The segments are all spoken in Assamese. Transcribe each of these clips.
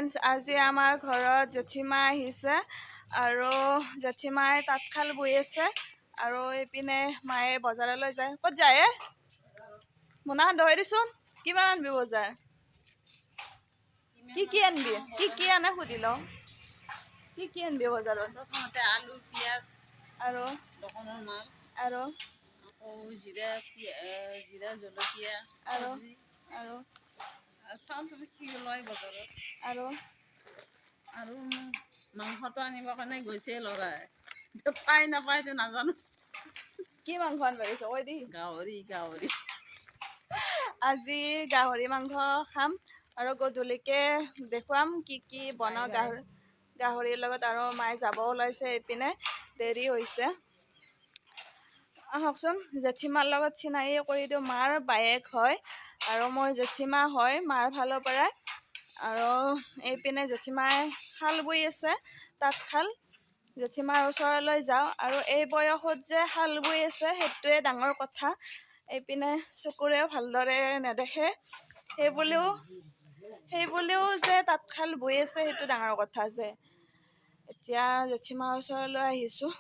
ফ্ৰেণ্ডছ, আজি আমাৰ ঘৰত জেঠীমা আহিছে আৰু জেঠীমাই তাঁতশাল বৈ আছে আৰু এইপিনে মায়ে বজাৰলৈ যায়। ক'ত যায়? মোনাখন ধৰি দিচোন। কিমান আনবি বজাৰ? কি আনবি? কি আনে সুধি লওঁ। কি আনবি বজাৰত? প্ৰথমতে আলু, পিঁয়াজ আৰু দোকানৰ মাল আৰু আকৌ জিৰা, জলকীয়া আৰু চব্জি আৰু চাউল তুমি কি লয় বজাৰত আৰু আৰু মাংসটো আনিবৰ কাৰণে গৈছে ল'ৰাই। পাই নাপায়তো নাজানো। কি মাংস আনবা গৈছ কৈ দি। গাহৰি আজি গাহৰি মাংস খাম আৰু গধূলিকে দেখুৱাম কি বনাওঁ গাহৰিৰ লগত। আৰু মায়ে যাব ওলাইছে, এইপিনে দেৰি হৈছে। আহকচোন, জেঠীমাৰ লগত চিনাকি কৰি দিওঁ। মাৰ বায়েক হয় আৰু মই জেঠীমা হয় মাৰ ফালৰ পৰা। আৰু এইপিনে জেঠীমাই শাল বৈ আছে, তাঁতশাল। জেঠীমাৰ ওচৰলৈ যাওঁ আৰু এই বয়সত যে শাল বৈ আছে সেইটোৱে ডাঙৰ কথা। এইপিনে চকুৰেও ভালদৰে নেদেখে, সেইবুলিও যে তাঁতশাল বৈ আছে সেইটো ডাঙৰ কথা। যে এতিয়া জেঠীমাৰ ওচৰলৈ আহিছোঁ।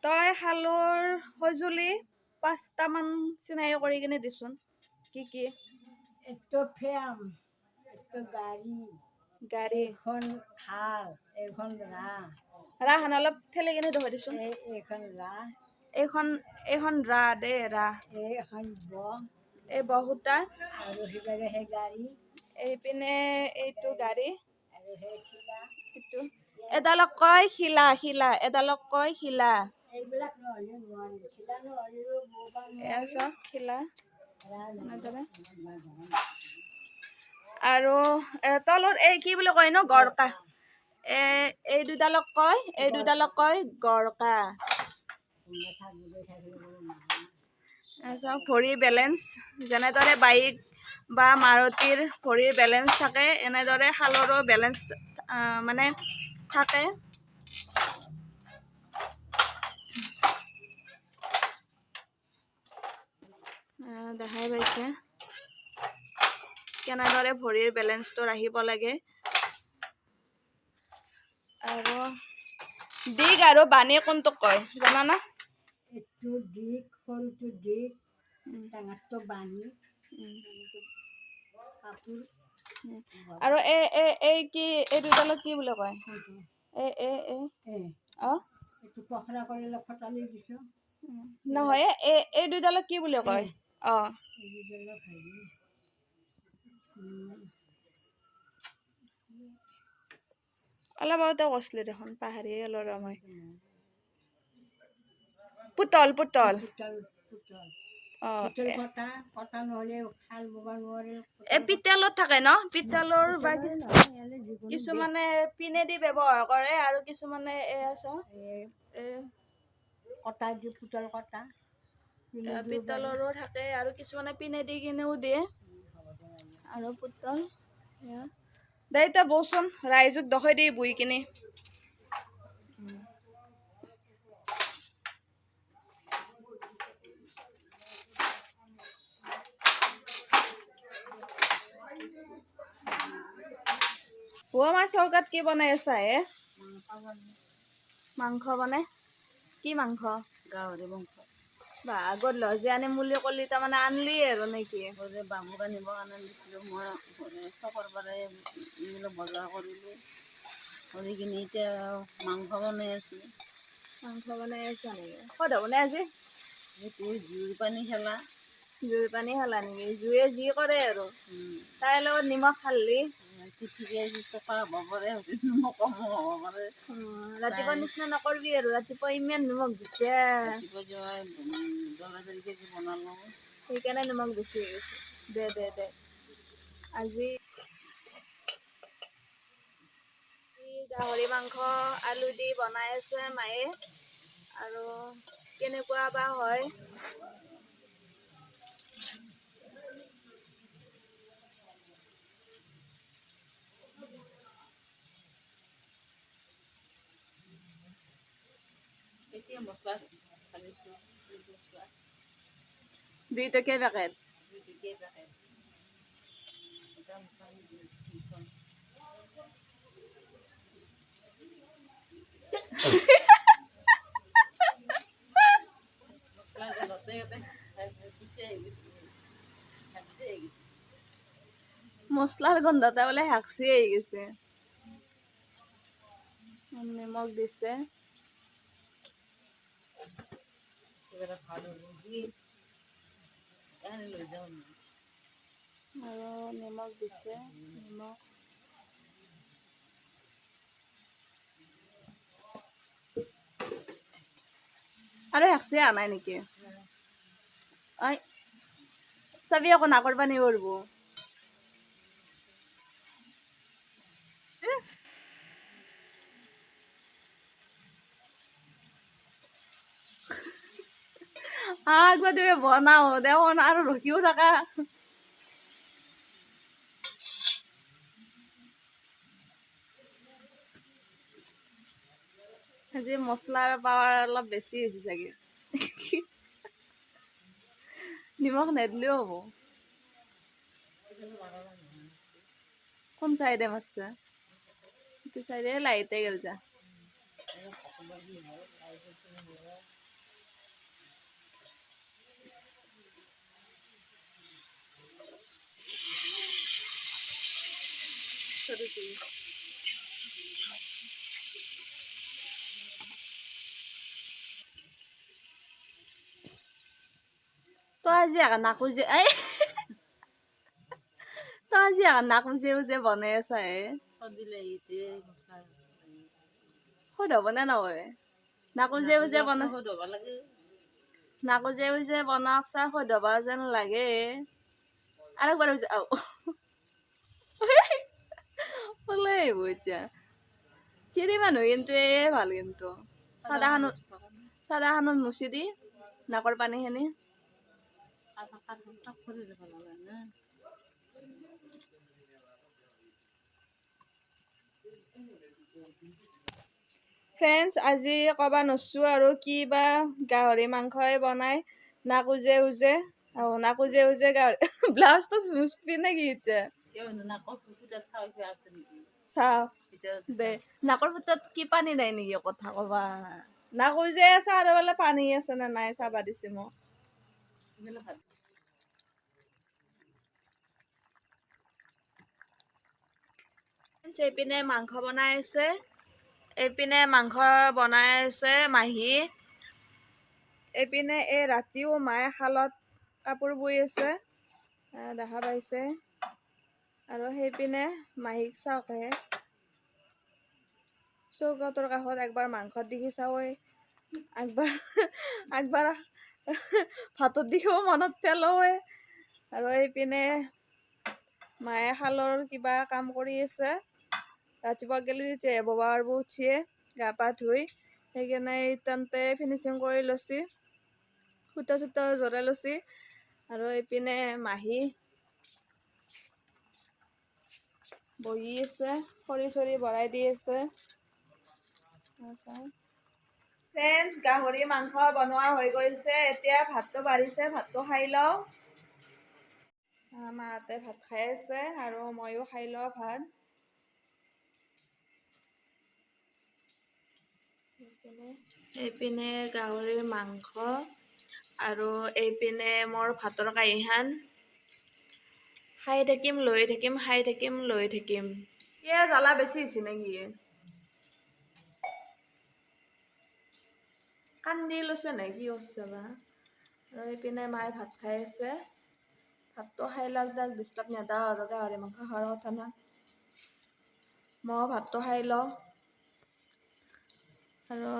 তই শালৰ সঁজুলি 5টামান চিনাকি কৰি কিনে দিচোন। কি? এইটো ফেম, এইটো গাড়ী, এইখন শাল, এইখন ৰাহখন অলপ ঠেলি কিনে দেখুৱাই দিচোন। এইখন ৰাহ, এইখন ৰাহ দে ৰাহ। এইখন এই বহুতা আৰু সিবাৰে সেই গাড়ী, এইপিনে এইটো গাড়ী আৰু সেই শিলা। এইটো এডালক কয় শিলা, এডালক কয় শিলা। এইবিলাক নহ'লে নোৱাৰি, শিলা নহ'লেও ববা এয়া চাওক শিলা। নোৱাৰি। আৰু তলত এই কি বুলি কয় ন, গৰকা। এই দুডালক কয় গৰকা। চাওক ভৰিৰ বেলেঞ্চ, যেনেদৰে বাইক বা মাৰুতিৰ ভৰিৰ বেলেঞ্চ থাকে, এনেদৰে শালৰো বেলেঞ্চ মানে থাকে। দেখাই পাইছে কেনেদৰে ভৰিৰ বেলেঞ্চটো ৰাখিব লাগে। আৰু দিগ আৰু বাণী কোনটোক কয় জানানা? এইটো দিক, সৰুটো দিক, ডাঙৰটো বাণী, কাপোৰ। আৰু এই কি এই দুডালক কি বুলি কয়? এইটো পখৰা কৰিলে ফটালি দিছোঁ। নহয়, এই দুডালক কি বুলি কয়? অলপ আগতে কৈছিলো দেখোন, পাহাৰীয়ে ল'ৰা মই। পুতল কটা নহ'লে শাল ববা নোৱাৰে। পিতলত থাকে ন, পিতলৰ বা কিছুমানে পিনেদি ব্যৱহাৰ কৰে আৰু কিছুমানে কটা দি পুতল কটা পিতলৰো থাকে আৰু কিছুমানে পিনেদি কিনেও দিয়ে। আৰু পুতল দে এতিয়া বচোন, ৰাইজক দখাই দি বহি কিনে। আমাৰ চৌকাত কি বনাই আছা হে? মাংস বনাই। কি মাংস? গাহৰি মাংস। বা গধূলি যে আনিম বুলি ক'লি, তাৰমানে আনলি আৰু নেকি? বাবুক আনিবৰ কাৰণে দিছিলোঁ। মই চকৰ পৰা বজাৰ কৰিলোঁ, কৰি কিনি এতিয়া মাংস বনাই আছোঁ। মাংস বনাই আছা নেকি? ক'ত বনাই আজি? সেইটো জুইৰ পানী খেলা। জুইৰ পানী খালা নেকি? জুয়ে যি কৰে আৰু তাইৰ লগত নিমখ খালি তিথিকে টকা হ'ব পাৰে নিমখ কমো হ'ব পাৰে ৰাতিপুৱা নিচিনা নকৰিবি আৰু ৰাতিপুৱা ইমান নিমখ দিছে ৰাতিপুৱা যোৱা দলা দলিকে যি বনালোঁ সেইকাৰণে নিমখ বেছি হৈ গৈছে দে দে দে আজি গাহৰি মাংস আলু দি বনাই আছে মায়ে আৰু কেনেকুৱা বা হয় এতিয়া মছলা ঢালিছোঁ মছলা 2 টকীয়া পেকেট দুইটকীয়া পেকেট এটা মছলা দুইখন মছলা গলতে গুচি আহি গৈছে মছলাৰ গোন্ধটা বোলে হাঁচি আহি গৈছে নিমখ দিছে কিবা ভাল হ'ল লৈ যাওঁ আৰু নিমখ দিছে নিমখ আৰু হাঁচি অহা নাই নেকি ঐ চাবি আকৌ নাকৰ পানী পৰিব একবাৰ তুমি বনাও দেখোন আৰু ৰখিও থাকা আজি মছলাৰ পাৱাৰ অলপ বেছি হৈছে চাগে নিমখ নেদিলেও হ'ব কোন চাইডে মাছটা সেইটো চাইডে লাইটে গেল যা তই আজি নাকুজে তই আজি নাকুজে বনাই আছা চৰ্দি লাগিছে সোধ হ'ব নে নহয় নাকুজে বনা হ'ব লাগে নাকুজে বনাওক চা সোধ হ'ব যেন লাগে আৰু একবাৰ ওলাই আহিব এতিয়া চিৰি মানুহ কিন্তু ভাল কিন্তু চাদাখনত মুচি দি নাকৰ পানীখিনি ফ্ৰেণ্ডছ আজি ক'বা নৰছো আৰু কি বা গাহৰি মাংসই বনাই নাকুজে উজে গাহৰি ব্লাউজটোত মুচবি নে কি এতিয়া চাও দে নাকৰ ফুটাত কি পানী নাই নেকি কথা ক'বা নাকুজে আছে আৰু বোলে পানী আছে নে নাই চাবা দিছে মোক এইপিনে মাংস বনাই আছে মাহী এইপিনে এই ৰাতিও মায়ে শালত কাপোৰ বৈ আছে দেখা পাইছে আৰু সেইপিনে মাহীক চাওকহে চৌকাটোৰ কাষত একবাৰ মাংসত দেখি চাওঁৱে একবাৰ ভাতত দেখিও মনত পেলাওৱে আৰু এইপিনে মায়ে শালৰ কিবা কাম কৰি আছে ৰাতিপুৱা গেলি তেতিয়া ববা আৰু উঠিয়ে গা পা ধুই সেইকাৰণে ইতানতে ফিনিচিং কৰি লৈছি সূতা চূতা জৰাই লৈছি আৰু এইপিনে মাহী বহি আছে খৰি চৰি বৰাই দি আছে ফ্ৰেণ্ডছ গাহৰি মাংস বনোৱা হৈ গৈছে এতিয়া ভাতটো বাঢ়িছে ভাতটো খাই লওঁ মাহঁতে ভাত খাই আছে আৰু ময়ো খাই লওঁ ভাত এইপিনে গাহৰিৰ মাংস আৰু এইপিনে মোৰ ভাতৰ কাঁহীখন খাই থাকিম লৈ থাকিম জ্বালা বেছি হৈছে নেকি কান্দি লৈছে নে কি কৰিছে বা আৰু এইপিনে মায়ে ভাত খাই আছে ভাতটো খাই লওক তাক ডিষ্টাৰ্ব নিদিওঁ আৰু গাহৰি মাংস খোৱাৰ কথা না মই ভাতটো খাই লওঁ আৰু